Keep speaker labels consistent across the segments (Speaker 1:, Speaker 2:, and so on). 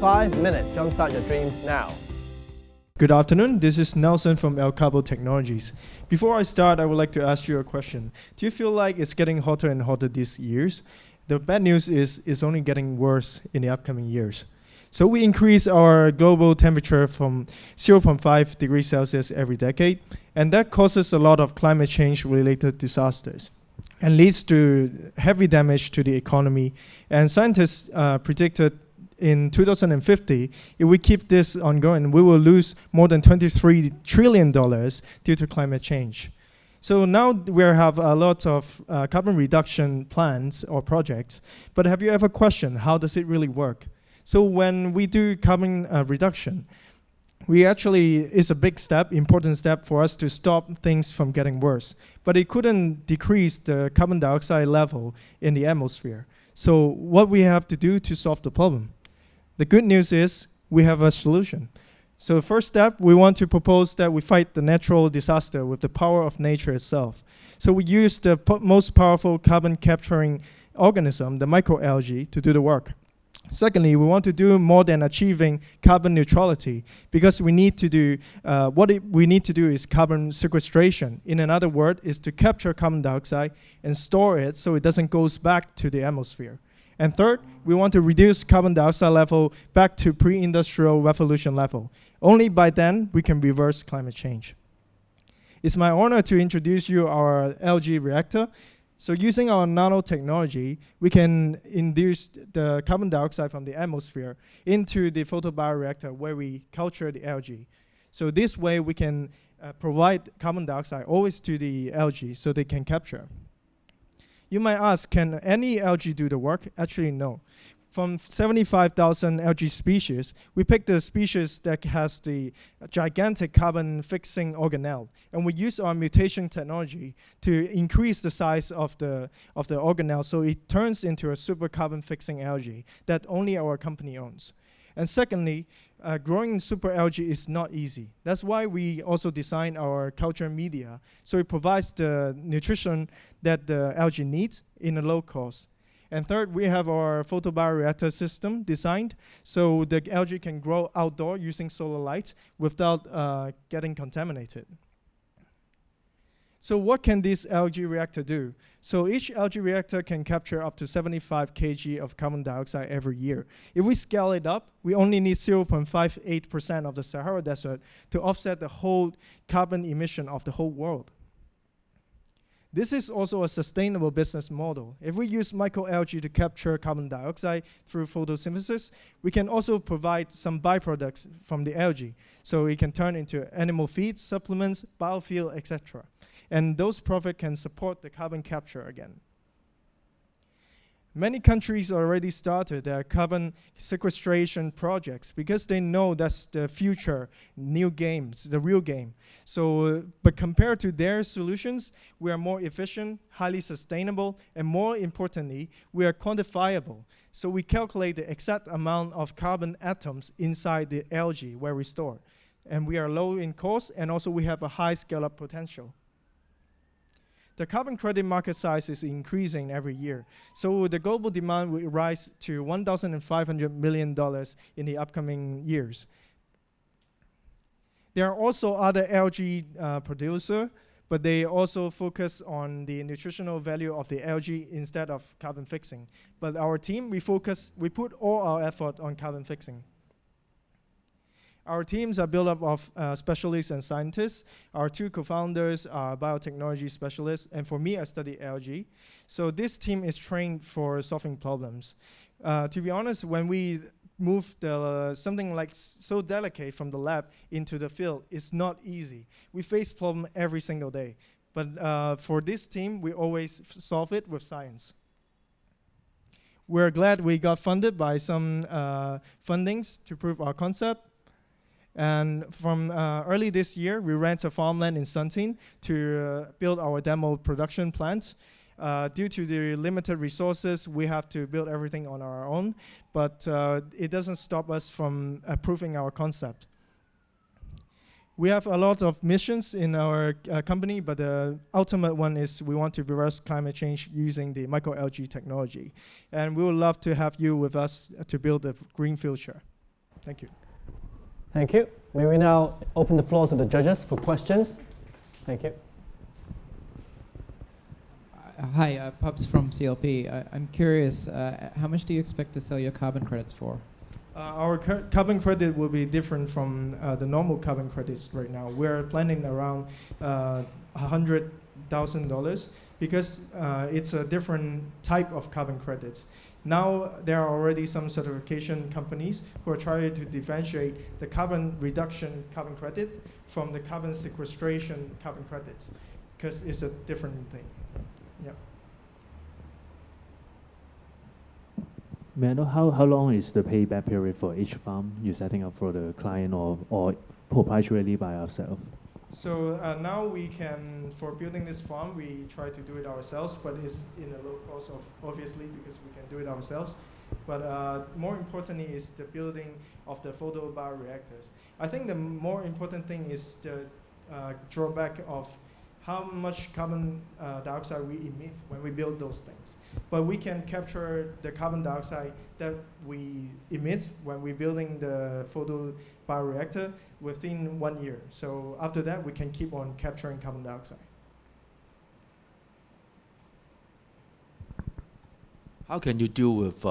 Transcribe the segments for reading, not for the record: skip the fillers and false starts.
Speaker 1: 5-minute jumpstart your dreams now.
Speaker 2: Good afternoon, this is Nelson from Alcarbo Technologies. Before I start, I would like to ask you a question. Do you feel like it's getting hotter and hotter these years? The bad news is it's only getting worse in the upcoming years. So we increase our global temperature from 0.5 degrees Celsius every decade, and that causes a lot of climate change related disasters and leads to heavy damage to the economy. And scientists predicted in 2050, if we keep this ongoing, we will lose more than $23 trillion due to climate change. So now we have a lot of carbon reduction plans or projects, but have you ever questioned how does it really work? So when we do carbon reduction, it's a big step, important step for us to stop things from getting worse. But it couldn't decrease the carbon dioxide level in the atmosphere. So what we have to do to solve the problem? The good news is we have a solution. So the first step, we want to propose that we fight the natural disaster with the power of nature itself. So we use the most powerful carbon capturing organism, the microalgae, to do the work. Secondly, we want to do more than achieving carbon neutrality because we need to do, we need to do is carbon sequestration. In another word, is to capture carbon dioxide and store it so it doesn't go back to the atmosphere. And third, we want to reduce carbon dioxide level back to pre-industrial revolution level. Only by then, we can reverse climate change. It's my honor to introduce you our algae reactor. So using our nanotechnology, we can induce the carbon dioxide from the atmosphere into the photobioreactor where we culture the algae. So this way, we can provide carbon dioxide always to the algae so they can capture. You might ask, can any algae do the work? Actually, no. From 75,000 algae species, we picked the species that has the gigantic carbon fixing organelle. And we use our mutation technology to increase the size of the organelle so it turns into a super carbon fixing algae that only our company owns. And secondly, growing super algae is not easy. That's why we also design our culture media. So it provides the nutrition that the algae needs in a low cost. And third, we have our photobioreactor system designed so the algae can grow outdoor using solar light without getting contaminated. So what can this algae reactor do? So each algae reactor can capture up to 75 kg of carbon dioxide every year. If we scale it up, we only need 0.58% of the Sahara Desert to offset the whole carbon emission of the whole world. This is also a sustainable business model. If we use microalgae to capture carbon dioxide through photosynthesis, we can also provide some byproducts from the algae. So it can turn into animal feeds, supplements, biofuel, etc. And those profits can support the carbon capture again. Many countries already started their carbon sequestration projects because they know that's the future, new games, the real game. So, but compared to their solutions, we are more efficient, highly sustainable, and more importantly, we are quantifiable. So we calculate the exact amount of carbon atoms inside the algae where we store. And we are low in cost, and also we have a high scale-up potential. The carbon credit market size is increasing every year. So the global demand will rise to $1,500 million in the upcoming years. There are also other algae producers, but they also focus on the nutritional value of the algae instead of carbon fixing. But our team, we put all our effort on carbon fixing. Our teams are built up of specialists and scientists. Our two co-founders are biotechnology specialists, and for me, I study algae. So this team is trained for solving problems. To be honest, when we move something like so delicate from the lab into the field, it's not easy. We face problems every single day. But for this team, we always solve it with science. We're glad we got funded by some fundings to prove our concept. And from early this year, we rent a farmland in Suntin to build our demo production plant. Due to the limited resources, we have to build everything on our own, but it doesn't stop us from proving our concept. We have a lot of missions in our company, but the ultimate one is we want to reverse climate change using the microalgae technology. And we would love to have you with us to build a green future. Thank you.
Speaker 1: Thank you. May we now open the floor to the judges for questions? Thank you.
Speaker 3: Hi, Pubs from CLP. I'm curious, how much do you expect to sell your carbon credits for?
Speaker 2: Our carbon credit will be different from the normal carbon credits right now. We're planning around $100,000 because it's a different type of carbon credits. Now there are already some certification companies who are trying to differentiate the carbon reduction carbon credit from the carbon sequestration carbon credits because it's a different thing. Yeah.
Speaker 4: May I know how long is the payback period for each farm you're setting up for the client or proprietarily by ourselves?
Speaker 2: So now we can, for building this farm, we try to do it ourselves, but it's in a low cost, obviously, because we can do it ourselves. But more importantly is the building of the photobioreactors. I think the more important thing is the drawback of how much carbon dioxide we emit when we build those things. But we can capture the carbon dioxide that we emit when we're building the photobioreactor within 1 year. So after that, we can keep on capturing carbon dioxide.
Speaker 5: How can you deal with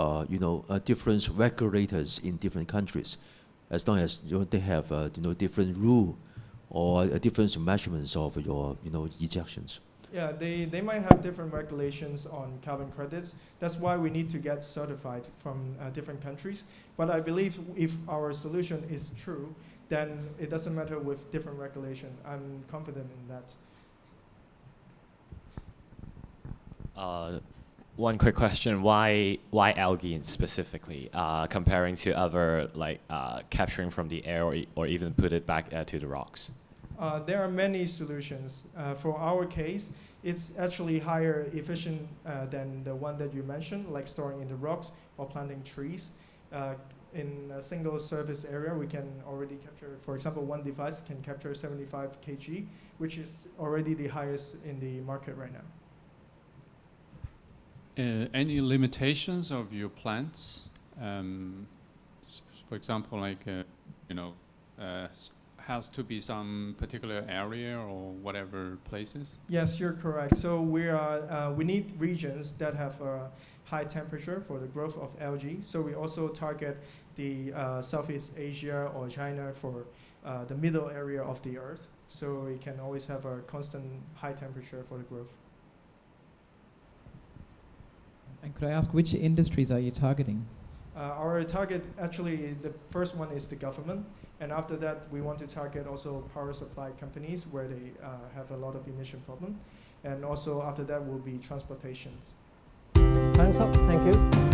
Speaker 5: different regulators in different countries, as long as they have different rule or different measurements of your ejections?
Speaker 2: Yeah, they might have different regulations on carbon credits. That's why we need to get certified from different countries. But I believe if our solution is true, then it doesn't matter with different regulation. I'm confident in that.
Speaker 6: One quick question: Why algae specifically, comparing to other capturing from the air or even put it back to the rocks?
Speaker 2: There are many solutions. For our case, it's actually higher efficient than the one that you mentioned, like storing in the rocks or planting trees. In a single surface area, we can already capture, for example, one device can capture 75 kg, which is already the highest in the market right now.
Speaker 7: Any limitations of your plants? For example, has to be some particular area or whatever places?
Speaker 2: Yes, you're correct. So we need regions that have a high temperature for the growth of algae. So we also target the Southeast Asia or China for the middle area of the Earth. So we can always have a constant high temperature for the growth.
Speaker 3: And could I ask, which industries are you targeting?
Speaker 2: Our target, actually, the first one is the government. And after that, we want to target also power supply companies where they have a lot of emission problem. And also after that will be transportations.
Speaker 1: Time's up. Thank you.